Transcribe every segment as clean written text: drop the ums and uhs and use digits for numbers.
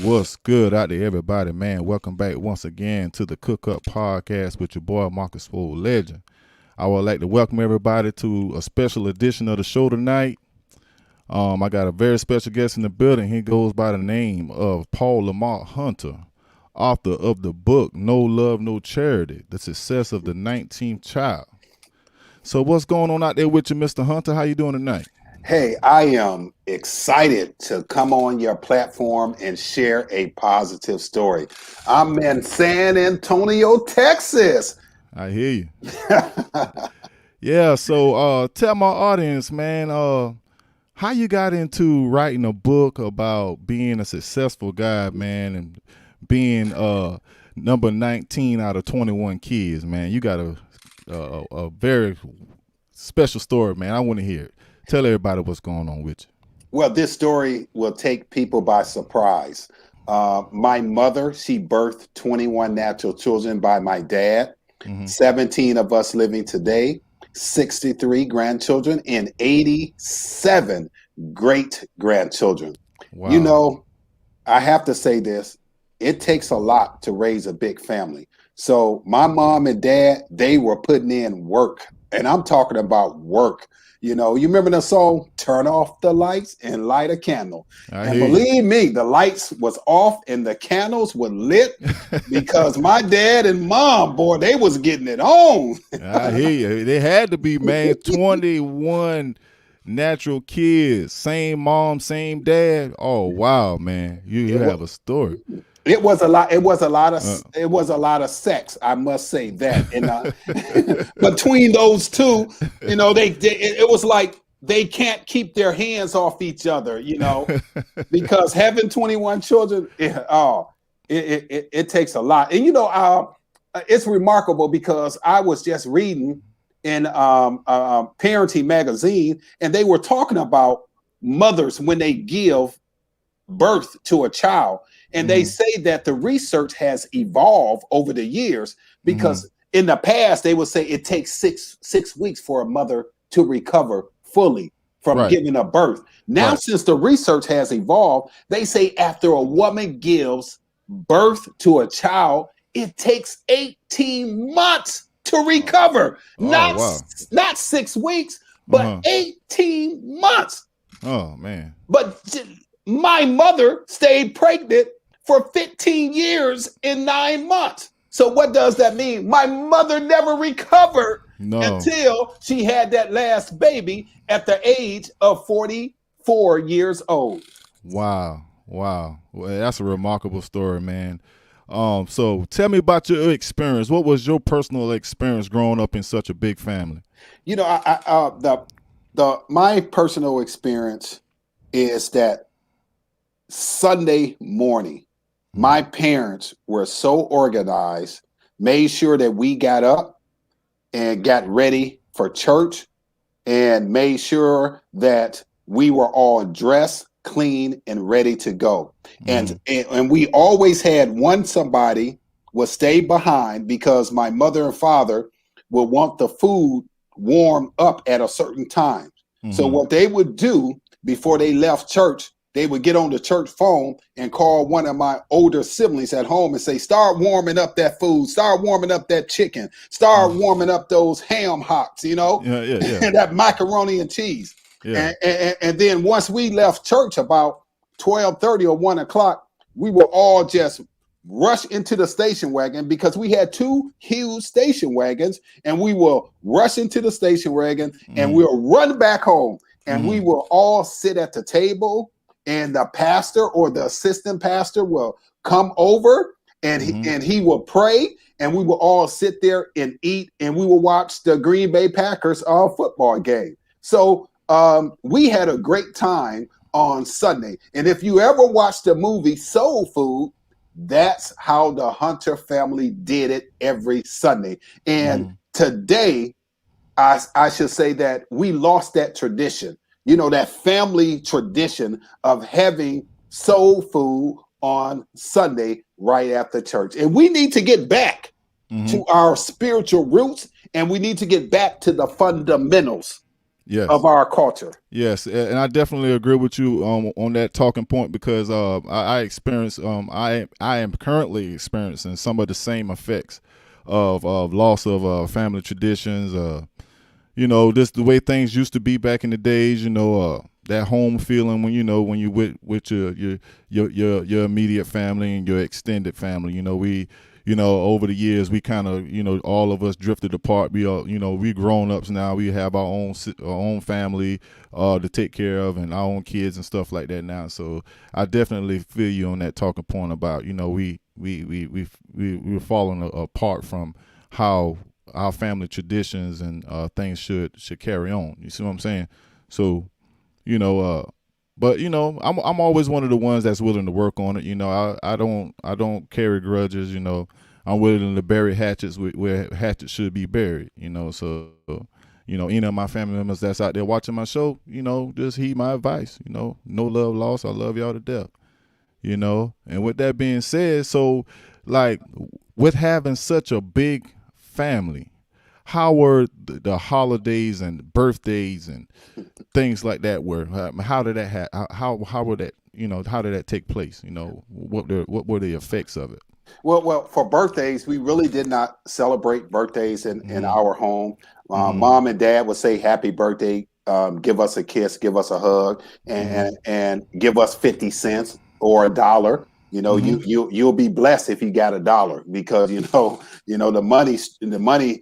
What's good out there, everybody, man? Welcome back once again to the Cook Up Podcast with your boy, Marcus Full Legend. I would like to welcome everybody to a special edition of the show tonight. I got a very special guest in the building. He goes by the name of Paul Lamar Hunter, author of the book No Love, No Charity, The Success of the 19th Child. So what's going on out there with you, Mr. Hunter? How you doing tonight? Hey, I am excited to come on your platform and share a positive story. I'm in San Antonio, Texas. I hear you. Yeah, so tell my audience, man, how you got into writing a book about being a successful guy, man, and being number 19 out of 21 kids, man. You got a very special story, man. I want to hear it. Tell everybody what's going on with you. Well, this story will take people by surprise. My mother, she birthed 21 natural children by my dad, 17 of us living today, 63 grandchildren, and 87 great-grandchildren. Wow. You know, I have to say this, it takes a lot to raise a big family. So my mom and dad, they were putting in work, and I'm talking about work. You know, you remember the song, Turn Off the Lights and Light a Candle. And believe me, the lights was off and the candles were lit because my dad and mom, boy, they was getting it on. I hear you. They had to be, man. 21 natural kids, same mom, same dad. Oh, wow, man. You have a story. It was a lot. It was a lot of sex. I must say that. And between those two, you know, it was like they can't keep their hands off each other, you know, because having 21 children, it takes a lot. And you know, it's remarkable because I was just reading in Parenting magazine, and they were talking about mothers when they give birth to a child. And they say that the research has evolved over the years because in the past, they would say it takes six weeks for a mother to recover fully from giving a birth. Now, since the research has evolved, they say after a woman gives birth to a child, it takes 18 months to recover. Not 6 weeks, but 18 months. Oh, man. But my mother stayed pregnant for 15 years in 9 months. So what does that mean? My mother never recovered until she had that last baby at the age of 44 years old. Wow. Well, that's a remarkable story, man. So tell me about your experience. What was your personal experience growing up in such a big family? You know, my personal experience is that Sunday morning, my parents were so organized, made sure that we got up and got ready for church and made sure that we were all dressed, clean, and ready to go. And we always had somebody would stay behind because my mother and father would want the food warm up at a certain time. So what they would do before they left church, they would get on the church phone and call one of my older siblings at home and say, start warming up that food, start warming up that chicken, start warming up those ham hocks, you know, and that macaroni and cheese. Yeah. And then once we left church about 12:30 or 1 o'clock, we will all just rush into the station wagon because we had 2 huge station wagons, and we will rush into the station wagon and we'll run back home, and we will all sit at the table. And the pastor or the assistant pastor will come over and he will pray, and we will all sit there and eat, and we will watch the Green Bay Packers football game. So we had a great time on Sunday. And if you ever watched the movie Soul Food, that's how the Hunter family did it every Sunday. And today, I should say that we lost that tradition. You know, that family tradition of having soul food on Sunday right after church. And we need to get back to our spiritual roots, and we need to get back to the fundamentals. Yes. of our culture. Yes, and I definitely agree with you on that talking point because I experience I am currently experiencing some of the same effects of loss of family traditions. Just the way things used to be back in the days. That home feeling when when you with your immediate family and your extended family. Over the years we kind of all of us drifted apart. We grown ups now. We have our own family to take care of and our own kids and stuff like that now. So I definitely feel you on that talking point about we're falling apart from how our family traditions and things should carry on. You see what I'm saying? So you know, but I'm always one of the ones that's willing to work on it. I don't carry grudges. I'm willing to bury hatchets where hatchets should be buried. So any of my family members that's out there watching my show, just heed my advice. No love lost. I love y'all to death. And with that being said, so like with having such a big family, how were the holidays and birthdays and things like that were? How did that how were that how did that take place? What were the effects of it? Well, for birthdays, we really did not celebrate birthdays in Mm-hmm. our home. Mm-hmm. Mom and dad would say happy birthday, give us a kiss, give us a hug, Mm-hmm. and give us 50 cents or $1. Mm-hmm. You'll be blessed if you got $1 because the money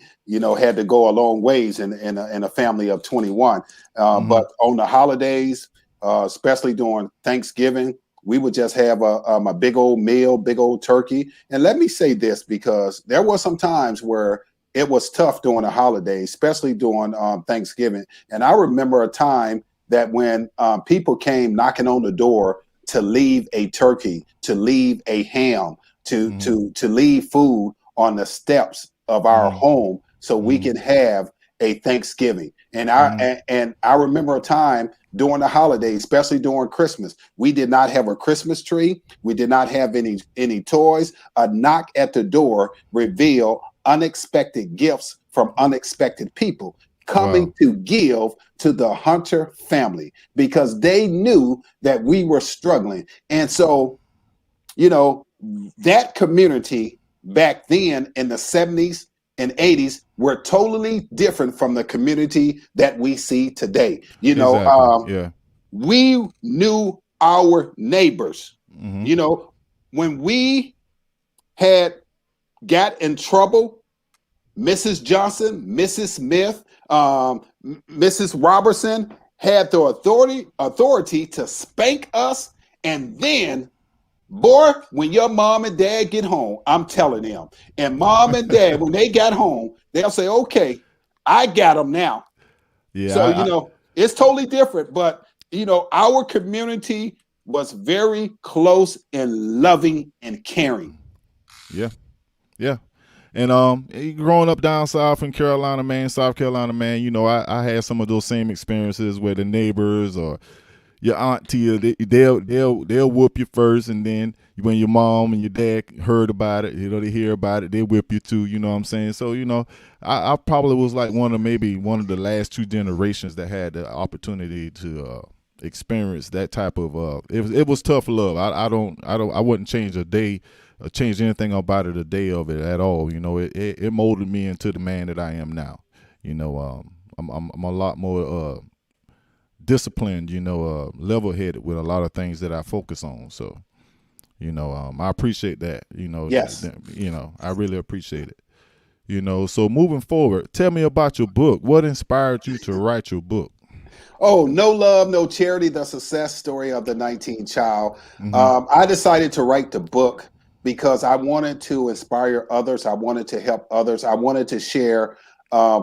had to go a long ways in a family of 21. Mm-hmm. But on the holidays, especially during Thanksgiving, we would just have a big old meal, big old turkey. And let me say this because there were some times where it was tough during the holidays, especially during Thanksgiving. And I remember a time that when people came knocking on the door to leave a turkey, to leave a ham, Mm-hmm. to leave food on the steps of our Mm-hmm. home so we Mm-hmm. can have a Thanksgiving. And I Mm-hmm. and I remember a time during the holidays, especially during Christmas. We did not have a Christmas tree. We did not have any toys. A knock at the door revealed unexpected gifts from unexpected people coming Wow. to give to the Hunter family because they knew that we were struggling. And so, you know, that community back then in the 70s and 80s were totally different from the community that we see today. Exactly. Yeah. We knew our neighbors. Mm-hmm. You know, when we had got in trouble, Mrs. Johnson, Mrs. Smith, Mrs. Robertson had the authority to spank us, and then boy, when your mom and dad get home, I'm telling them, and mom and dad, when they got home, they'll say, okay, I got them now. Yeah. So, it's totally different, but, our community was very close and loving and caring. Yeah. Yeah. And growing up down south in Carolina, man, South Carolina, man, I had some of those same experiences where the neighbors or your auntie, they'll whoop you first, and then when your mom and your dad heard about it, they hear about it, they whip you too. You know what I'm saying? So I probably was like maybe one of the last two generations that had the opportunity to experience that type of. It was tough love. I wouldn't change a day. Change anything about it a day of it at all. It molded me into the man that I am now. I'm a lot more disciplined, level headed with a lot of things that I focus on. So, I appreciate that. Yes. I really appreciate it. So moving forward, tell me about your book. What inspired you to write your book? Oh, No Love, No Charity, the success story of the 19th child. Mm-hmm. I decided to write the book because I wanted to inspire others. I wanted to help others. I wanted to share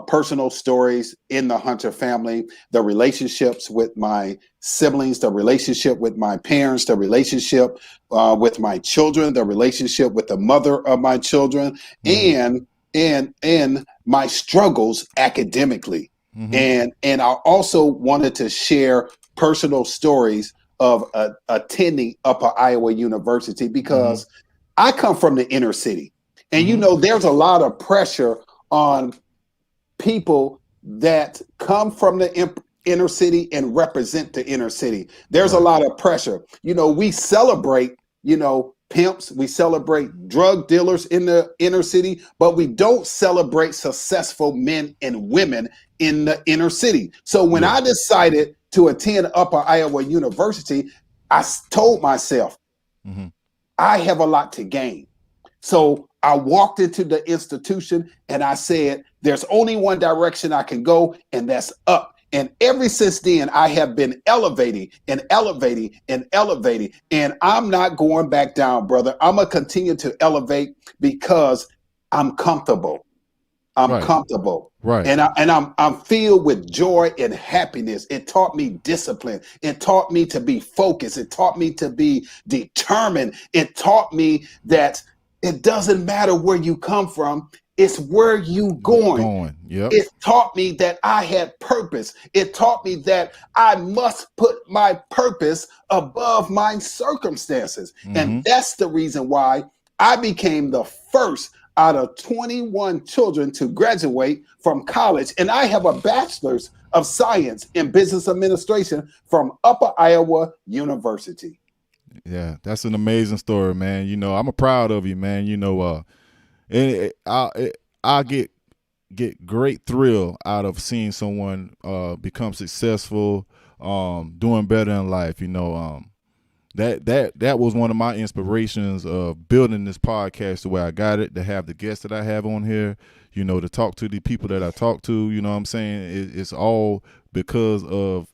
personal stories in the Hunter family, the relationships with my siblings, the relationship with my parents, the relationship with my children, the relationship with the mother of my children, Mm-hmm. and my struggles academically. Mm-hmm. And I also wanted to share personal stories of attending Upper Iowa University Mm-hmm. because I come from the inner city, and Mm-hmm. there's a lot of pressure on people that come from the inner city and represent the inner city. There's a Right. lot of pressure. We celebrate, pimps, we celebrate drug dealers in the inner city, but we don't celebrate successful men and women in the inner city. So when Yeah. I decided to attend Upper Iowa University, I told myself, Mm-hmm. I have a lot to gain. So I walked into the institution and I said, there's only one direction I can go, and that's up. And ever since then, I have been elevating and elevating and elevating. And I'm not going back down, brother. I'm going to continue to elevate because I'm comfortable. I'm Right. comfortable. Right. And I'm filled with joy and happiness. It taught me discipline. It taught me to be focused. It taught me to be determined. It taught me that it doesn't matter where you come from, it's where you going. Going. Yep. It taught me that I had purpose. It taught me that I must put my purpose above my circumstances. Mm-hmm. And that's the reason why I became the first out of 21 children to graduate from college. And I have a bachelor's of science in business administration from Upper Iowa University. Yeah, that's an amazing story, man. I'm proud of you, man. I get great thrill out of seeing someone become successful, doing better in life. That was one of my inspirations of building this podcast the way I got it, to have the guests that I have on here, to talk to the people that I talk to. You know what I'm saying? It's all because of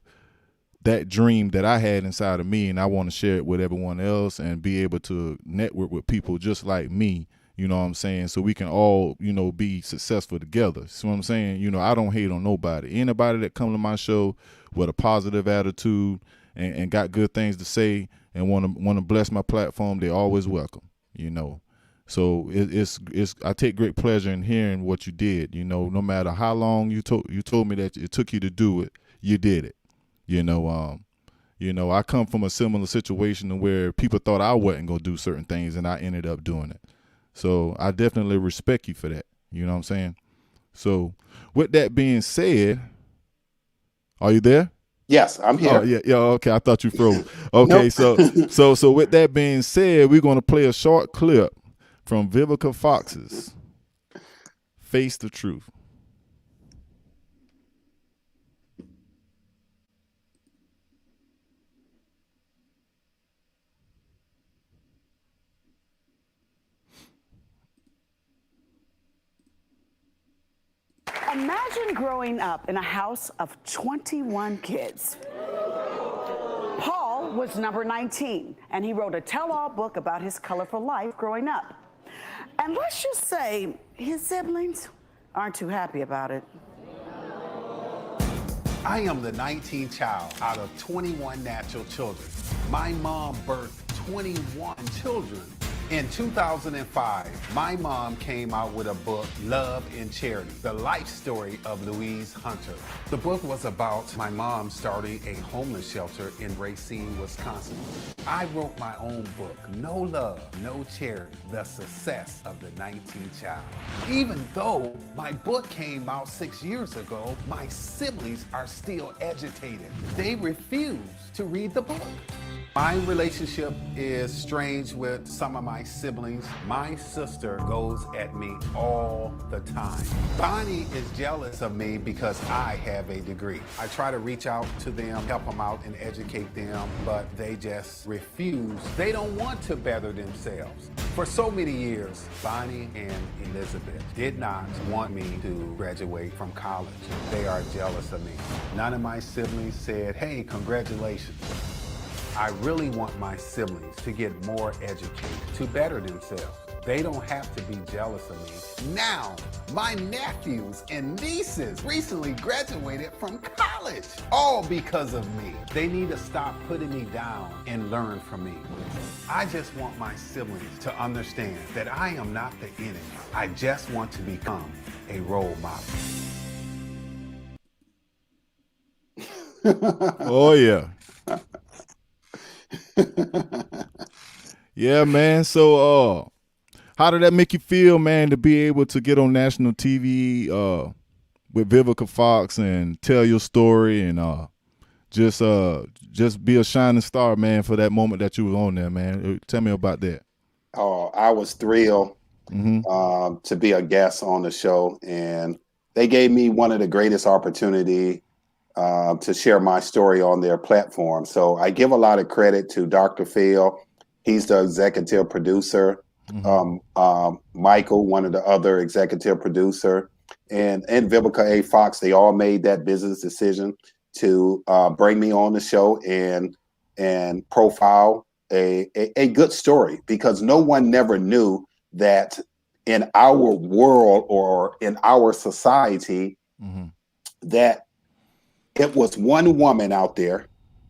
that dream that I had inside of me, and I want to share it with everyone else and be able to network with people just like me. You know what I'm saying? So we can all, be successful together. See what I'm saying? I don't hate on nobody. Anybody that come to my show with a positive attitude and got good things to say and want to bless my platform, they're always welcome. So it's I take great pleasure in hearing what you did. No matter how long you told me that it took you to do it, you did it. I come from a similar situation where people thought I wasn't gonna do certain things, and I ended up doing it. So I definitely respect you for that. You know what I'm saying? So with that being said, are you there? Yes, I'm Oh here. yeah. Okay, I thought you froze. Nope. Okay, so with that being said, we're gonna play a short clip from Vivica Fox's "Face the Truth." Imagine growing up in a house of 21 kids. Paul was number 19, and he wrote a tell-all book about his colorful life growing up. And let's just say his siblings aren't too happy about it. I am the 19th child out of 21 natural children. My mom birthed 21 children. In 2005, my mom came out with a book, Love and Charity, the life story of Louise Hunter. The book was about my mom starting a homeless shelter in Racine, Wisconsin. I wrote my own book, No Love, No Charity, The Success of the 19th Child. Even though my book came out 6 years ago, my siblings are still agitated. They refuse to read the book. My relationship is strange with some of my siblings. My sister goes at me all the time. Bonnie is jealous of me because I have a degree. I try to reach out to them, help them out and educate them, but they just refuse. They don't want to better themselves. For so many years, Bonnie and Elizabeth did not want me to graduate from college. They are jealous of me. None of my siblings said, hey, congratulations. I really want my siblings to get more educated, to better themselves. They don't have to be jealous of me. Now, my nephews and nieces recently graduated from college, all because of me. They need to stop putting me down and learn from me. I just want my siblings to understand that I am not the enemy. I just want to become a role model. Oh yeah. Yeah, man. So how did that make you feel, man, to be able to get on national TV with Vivica Fox and tell your story and just be a shining star, man, for that moment that you was on there, man. Tell me about that. Oh, I was thrilled to be a guest on the show, and they gave me one of the greatest opportunity to share my story on their platform. So I give a lot of credit to Dr. Phil. He's the executive producer. Michael, one of the other executive producer, and Vivica A. Fox. They all made that business decision to bring me on the show and profile a good story, because no one never knew that in our world or in our society that it was one woman out there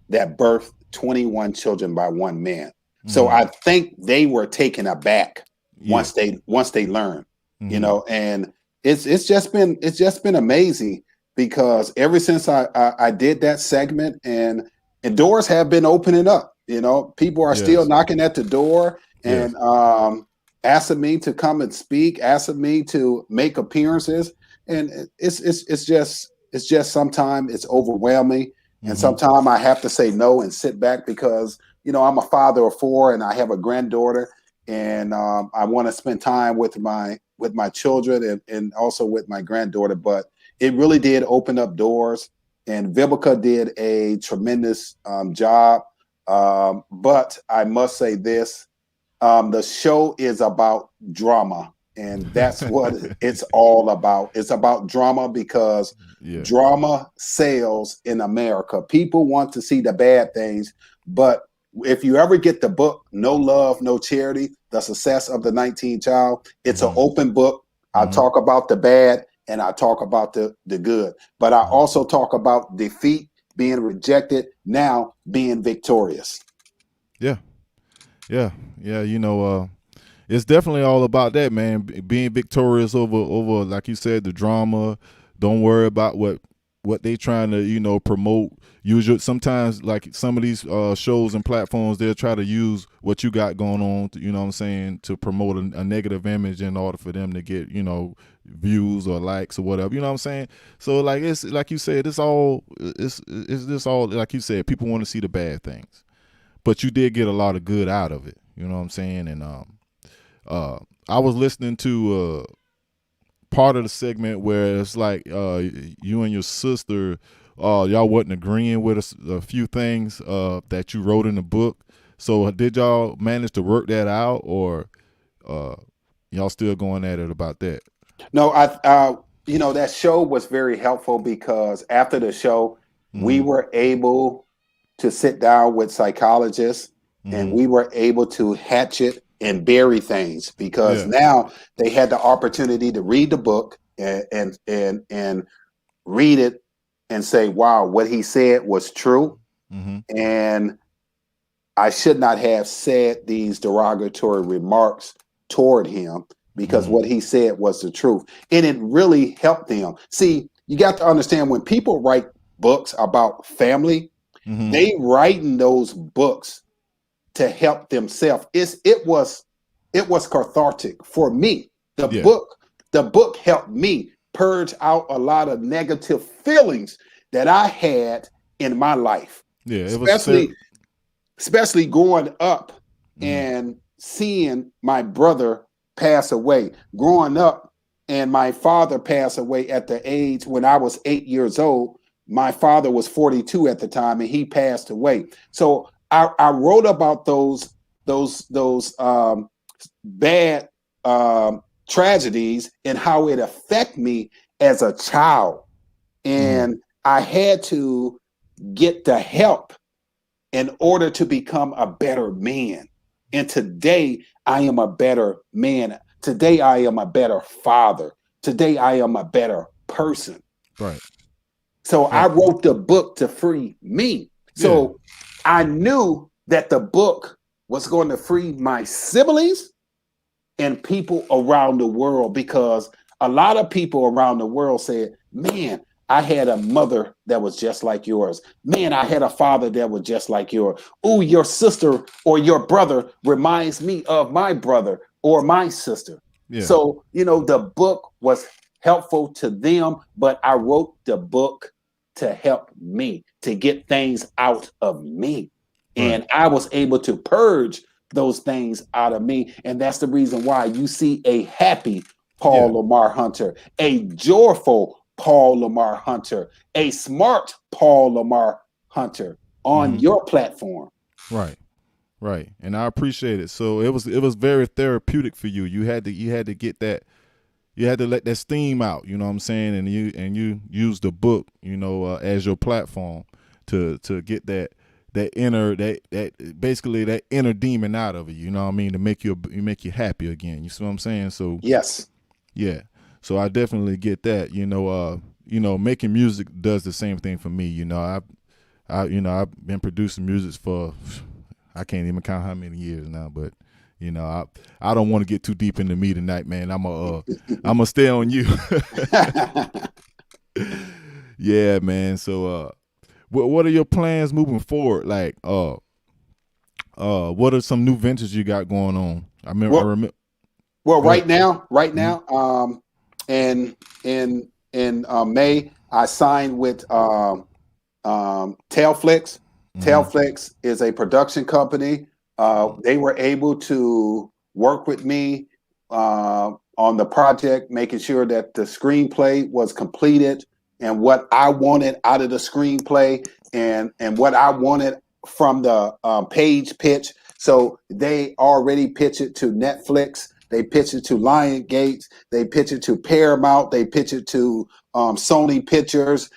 that birthed 21 children by one man. So I think they were taken aback once they learned, you know, and it's just been amazing, because ever since I did that segment, and doors have been opening up, you know, people are still knocking at the door and asking me to come and speak, asking me to make appearances, and it's just sometimes it's overwhelming, and sometimes I have to say no and sit back, because you know I'm a father of 4 and I have a granddaughter, and I want to spend time with my children and also with my granddaughter. But it really did open up doors, and Vivica did a tremendous job. But I must say this: the show is about drama, and that's what it's all about. It's about drama, because drama sells in America. People want to see the bad things, but if you ever get the book No Love, No Charity, The Success of the 19th Child, it's an open book. I talk about the bad and I talk about the good, but I also talk about defeat, being rejected, now being victorious. Yeah. You know, it's definitely all about that, man. Being victorious over, like you said, the drama. Don't worry about what they trying to, you know, promote. Usually, sometimes, like some of these shows and platforms, they'll try to use what you got going on, you know what I'm saying, to promote a negative image in order for them to get, you know, views or likes or whatever, you know what I'm saying? So, like, it's like you said, it's just all, like you said, people want to see the bad things. But you did get a lot of good out of it, you know what I'm saying? And I was listening to part of the segment where it's like you and your sister, y'all wasn't agreeing with a few things that you wrote in the book. So did y'all manage to work that out, or y'all still going at it about that? No, you know, that show was very helpful, because after the show, we were able to sit down with psychologists, and we were able to hatchet and bury things, because now they had the opportunity to read the book and read it and say, wow, what he said was true. And I should not have said these derogatory remarks toward him, because what he said was the truth. And it really helped them. See, you got to understand, when people write books about family, they writing those books to help themselves. It was cathartic for me. The book helped me purge out a lot of negative feelings that I had in my life. Yeah, especially growing up and seeing my brother pass away, growing up and my father passed away at the age when I was 8 years old. My father was 42 at the time, and he passed away. So I wrote about those bad tragedies and how it affected me as a child. And I had to get the help in order to become a better man. And today I am a better man. Today I am a better father. Today I am a better person. Right. So I wrote the book to free me. So I knew that the book was going to free my siblings and people around the world, because a lot of people around the world said, man, I had a mother that was just like yours. Man, I had a father that was just like yours. Oh, your sister or your brother reminds me of my brother or my sister. So, you know, the book was helpful to them, but I wrote the book to help me, to get things out of me. And Right. I was able to purge those things out of me. And that's the reason why you see a happy Yeah. Paul Lamar Hunter, a joyful Paul Lamar Hunter, a smart Paul Lamar Hunter on your platform. Right. Right. And I appreciate it. So it was very therapeutic for you. You had to get that, you had to let that steam out, you know what I'm saying? And you use the book, as your platform to get that inner that basically that inner demon out of you, you know what I mean, to make you happy again. You see what I'm saying? So Yes. yeah. So I definitely get that. Making music does the same thing for me. I've been producing music for, I can't even count how many years now, but I don't want to get too deep into me tonight, man. I'm gonna stay on you. Yeah, man. So what are your plans moving forward? Like what are some new ventures you got going on? I well, remember. well, Go ahead. right now, in May, I signed with Tailflix. Tailflix is a production company. They were able to work with me on the project, making sure that the screenplay was completed and what I wanted out of the screenplay and what I wanted from the page pitch. So they already pitched it to Netflix. They pitched it to Lionsgate. They pitched it to Paramount. They pitched it to Sony Pictures.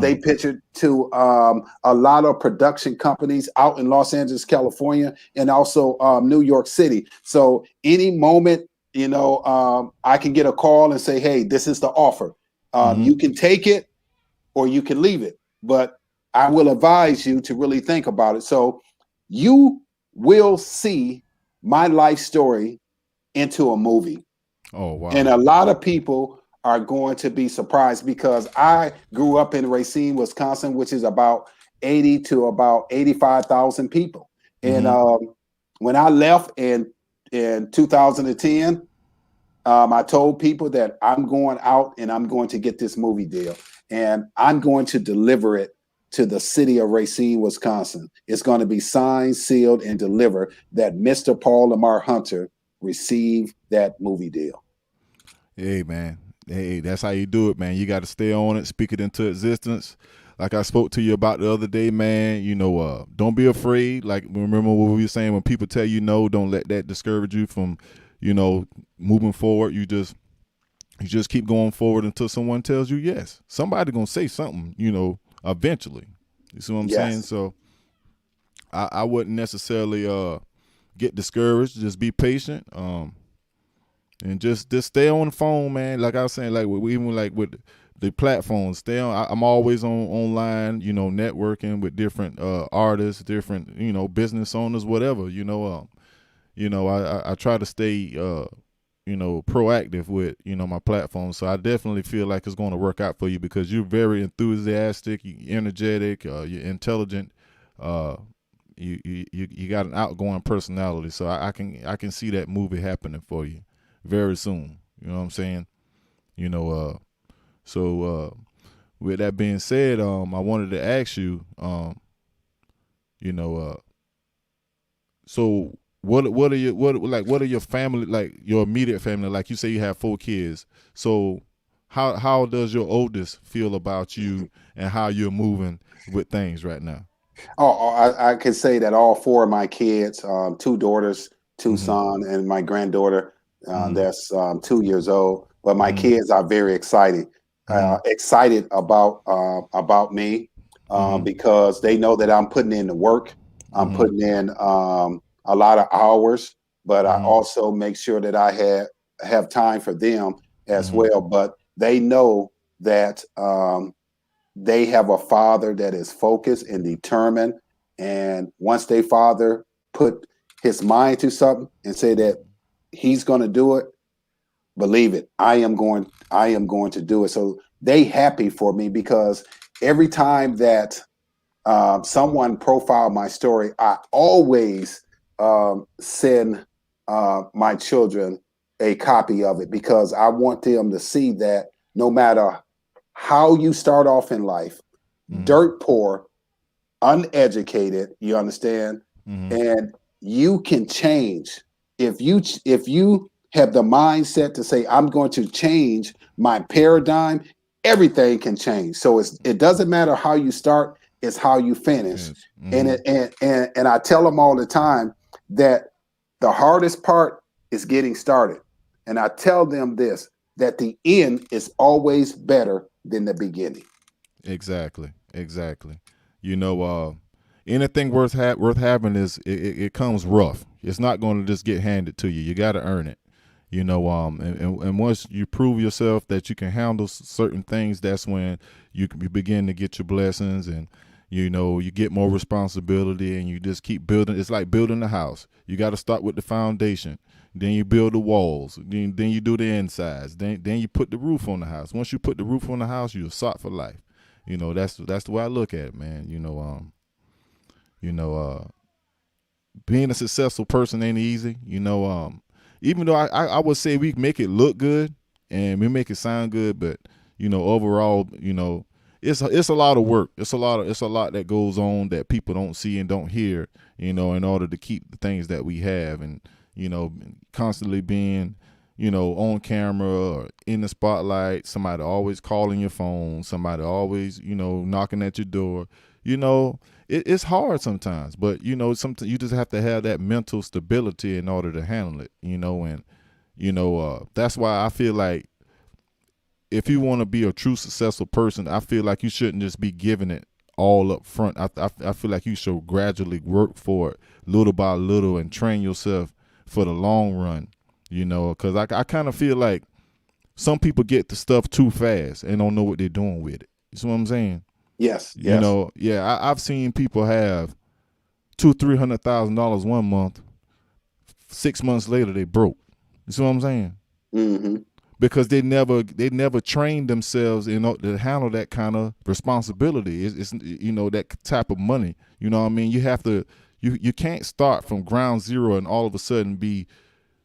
They pitch it to a lot of production companies out in Los Angeles, California, and also New York City. So any moment, I can get a call and say, hey, this is the offer. You can take it or you can leave it. But I will advise you to really think about it. So you will see my life story into a movie. Oh wow. And a lot of people are going to be surprised because I grew up in Racine, Wisconsin, which is about 80 to about 85,000 people. And when I left in 2010, I told people that I'm going out and I'm going to get this movie deal. And I'm going to deliver it to the city of Racine, Wisconsin. It's going to be signed, sealed, and delivered that Mr. Paul Lamar Hunter receive that movie deal. Hey man, hey, that's how you do it, man. You got to stay on it, speak it into existence. Like I spoke to you about the other day, man. Don't be afraid. Like remember what we were saying, when people tell you no, don't let that discourage you from, moving forward. You just keep going forward until someone tells you yes. Somebody gonna say something, eventually. You see what I'm saying? So I wouldn't necessarily get discouraged. Just be patient. And just stay on the phone, man. Like I was saying, like even like with the platforms, stay on. I'm always online, networking with different artists, different business owners, whatever. I try to stay proactive with my platform. So I definitely feel like it's going to work out for you because you're very enthusiastic, you're energetic, you're intelligent. You got an outgoing personality. So I can see that movie happening for you very soon. You know what I'm saying? So with that being said, I wanted to ask you, so what are your family, like your immediate family, like you say you have 4 kids. So how does your oldest feel about you and how you're moving with things right now? I can say that all 4 of my kids, 2 daughters, 2 sons, and my granddaughter, that's 2 years old. But my kids are very excited about me because they know that I'm putting in the work. I'm putting in a lot of hours, but I also make sure that I have time for them as well. But they know that they have a father that is focused and determined. And once their father put his mind to something and say that he's going to do it, believe it, I am going to do it. So they happy for me because every time that someone profiled my story, I always send my children a copy of it because I want them to see that no matter how you start off in life, dirt poor, uneducated, you understand? And you can change. If you have the mindset to say, I'm going to change my paradigm, everything can change. So it doesn't matter how you start, it's how you finish. Finish. And I tell them all the time that the hardest part is getting started. And I tell them this, that the end is always better than the beginning. Exactly. You know, anything worth having is it comes rough. It's not going to just get handed to you. You got to earn it. You know, and once you prove yourself that you can handle certain things, that's when you begin to get your blessings, and you know you get more responsibility, and you just keep building. It's like building a house. You got to start with the foundation. Then you build the walls. Then you do the insides. Then you put the roof on the house. Once you put the roof on the house, you're set for life. You know, that's the way I look at it, man. Being a successful person ain't easy. Even though I would say we make it look good and we make it sound good, but overall, it's a lot of work. It's a lot that goes on that people don't see and don't hear, in order to keep the things that we have, and constantly being on camera or in the spotlight, somebody always calling your phone, somebody always, knocking at your door. It's hard sometimes, but sometimes you just have to have that mental stability in order to handle it, that's why I feel like if you want to be a true successful person, I feel like you shouldn't just be giving it all up front. I feel like you should gradually work for it little by little and train yourself for the long run, because I kind of feel like some people get the stuff too fast and don't know what they're doing with it. You see what I'm saying? Yes. I've seen people have $200,000-$300,000 one month. 6 months later, they broke. You see what I'm saying? Mm-hmm. Because they never trained themselves to handle that kind of responsibility. It's that type of money. You know what I mean? You have to. You can't start from ground zero and all of a sudden be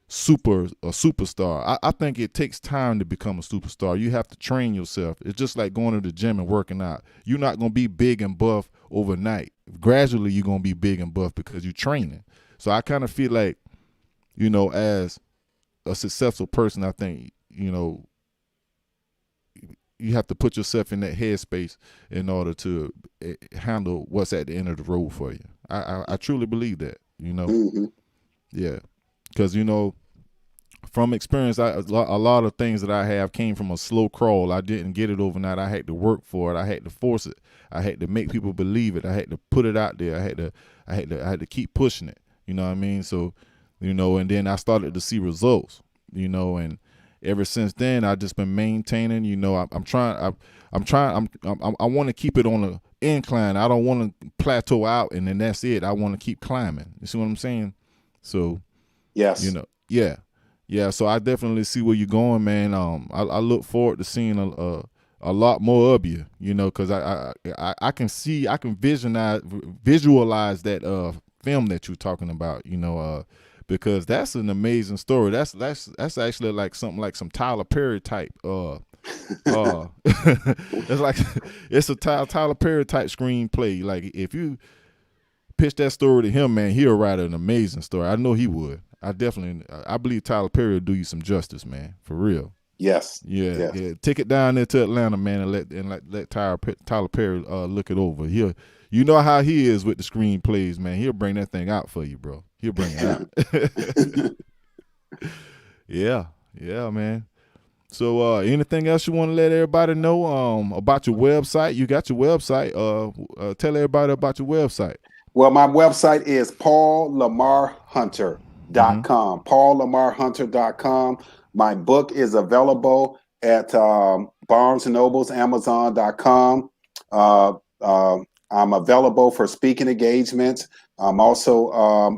a superstar. I think it takes time to become a superstar. You have to train yourself. It's just like going to the gym and working out. You're not going to be big and buff overnight. Gradually, you're going to be big and buff because you're training. So I kind of feel like, as a successful person, I think, you have to put yourself in that headspace in order to handle what's at the end of the road for you. I truly believe that, Mm-hmm. Yeah. Because, from experience, a lot of things that I have came from a slow crawl. I didn't get it overnight. I had to work for it. I had to force it. I had to make people believe it. I had to put it out there. I had to keep pushing it. You know what I mean? So, and then I started to see results, and ever since then, I've just been maintaining. I want to keep it on an incline. I don't want to plateau out and then that's it. I want to keep climbing. You see what I'm saying? So, Yes. Yeah. So I definitely see where you're going, man. I look forward to seeing a lot more of you. Because I can visualize that film that you're talking about. Because that's an amazing story. That's actually like something like some Tyler Perry type. It's like it's a Tyler Perry type screenplay. Like if you pitch that story to him, man, he'll write an amazing story. I know he would. I believe Tyler Perry will do you some justice, man, for real. Yes. Yeah. Take it down there to Atlanta, man, and let Tyler Perry look it over. You know how he is with the screenplays, man. He'll bring that thing out for you, bro. He'll bring it out. Yeah, man. So anything else you want to let everybody know about your website? You got your website. Tell everybody about your website. Well, my website is paullamarhunter.com. paullamarhunter.com. My book is available at Barnes & Noble's, Amazon.com. I'm available for speaking engagements. I'm also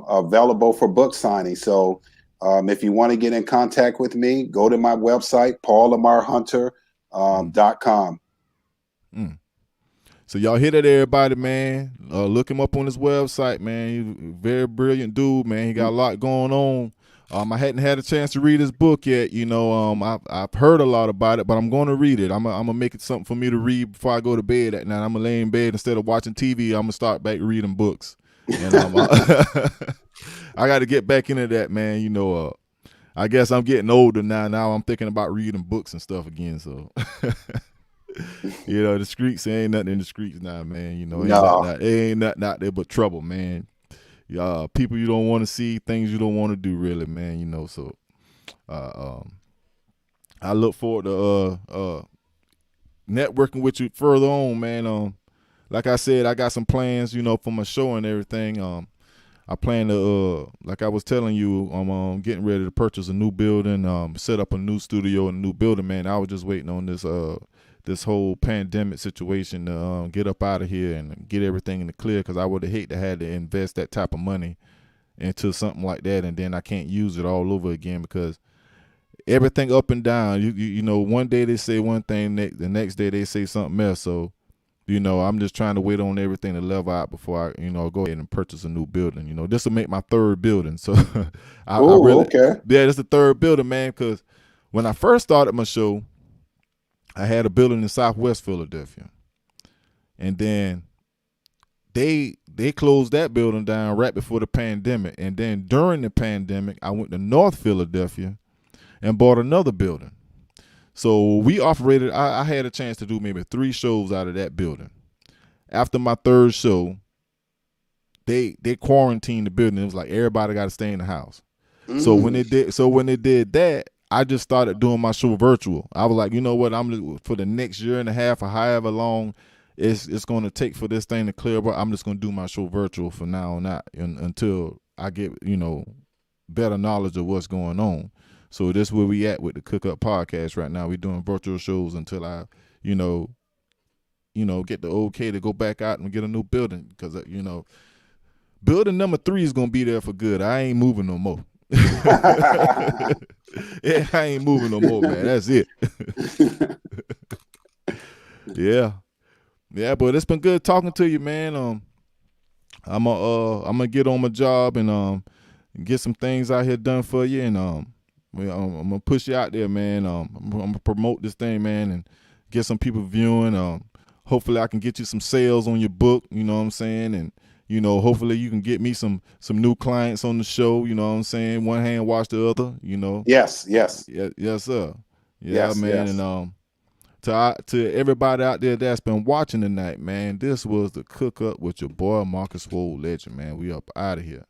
available for book signing. So if you want to get in contact with me, go to my website, paullamarhunter.com. So y'all hear that, everybody, man. Look him up on his website, man. He's a very brilliant dude, man. He got a lot going on. I hadn't had a chance to read his book yet. I've heard a lot about it, but I'm going to read it. I'm gonna make it something for me to read before I go to bed at night. I'm gonna lay in bed instead of watching TV. I'm gonna start back reading books, and I got to get back into that, man. I guess I'm getting older now. Now I'm thinking about reading books and stuff again. So, the streets ain't nothing in the streets now, man. Ain't nothing out there but trouble, man. People you don't want to see, things you don't want to do, really, man. So, I look forward to networking with you further on, man. Like I said, I got some plans, for my show and everything. I plan to, like I was telling you, I'm getting ready to purchase a new building, set up a new studio and a new building, man. I was just waiting on this whole pandemic situation to get up out of here and get everything in the clear, because I would have hate to have to invest that type of money into something like that, and then I can't use it all over again, because everything up and down. One day they say one thing, the next day they say something else. So, I'm just trying to wait on everything to level out before I, go ahead and purchase a new building. This will make my third building. So, Okay. Yeah, that's the third building, man. Because when I first started my show, I had a building in Southwest Philadelphia, and then they closed that building down right before the pandemic. And then during the pandemic, I went to North Philadelphia and bought another building. So we operated, I had a chance to do maybe 3 shows out of that building. After my third show, they quarantined the building. It was like everybody got to stay in the house. So when they did that, I just started doing my show virtual. I was like, you know what, for the next year and a half or however long it's going to take for this thing to clear up, I'm just going to do my show virtual from now on out until I get, better knowledge of what's going on. So this is where we at with the Cook Up Podcast right now. We're doing virtual shows until I, get the okay to go back out and get a new building, because, building number 3 is going to be there for good. I ain't moving no more. Yeah, I ain't moving no more, man. That's it. Yeah. Yeah, but it's been good talking to you, man. I'm gonna get on my job and get some things out here done for you, and I'm gonna push you out there, man. I'm gonna promote this thing, man, and get some people viewing. Hopefully I can get you some sales on your book, you know what I'm saying? And, hopefully you can get me some new clients on the show, you know what I'm saying? One hand wash the other, Yes. Yeah, yes, sir. Yeah, Yes, man. yes. And to everybody out there that's been watching tonight, man, this was the Cook Up with your boy Marcus Swole Legend, man. We up out of here.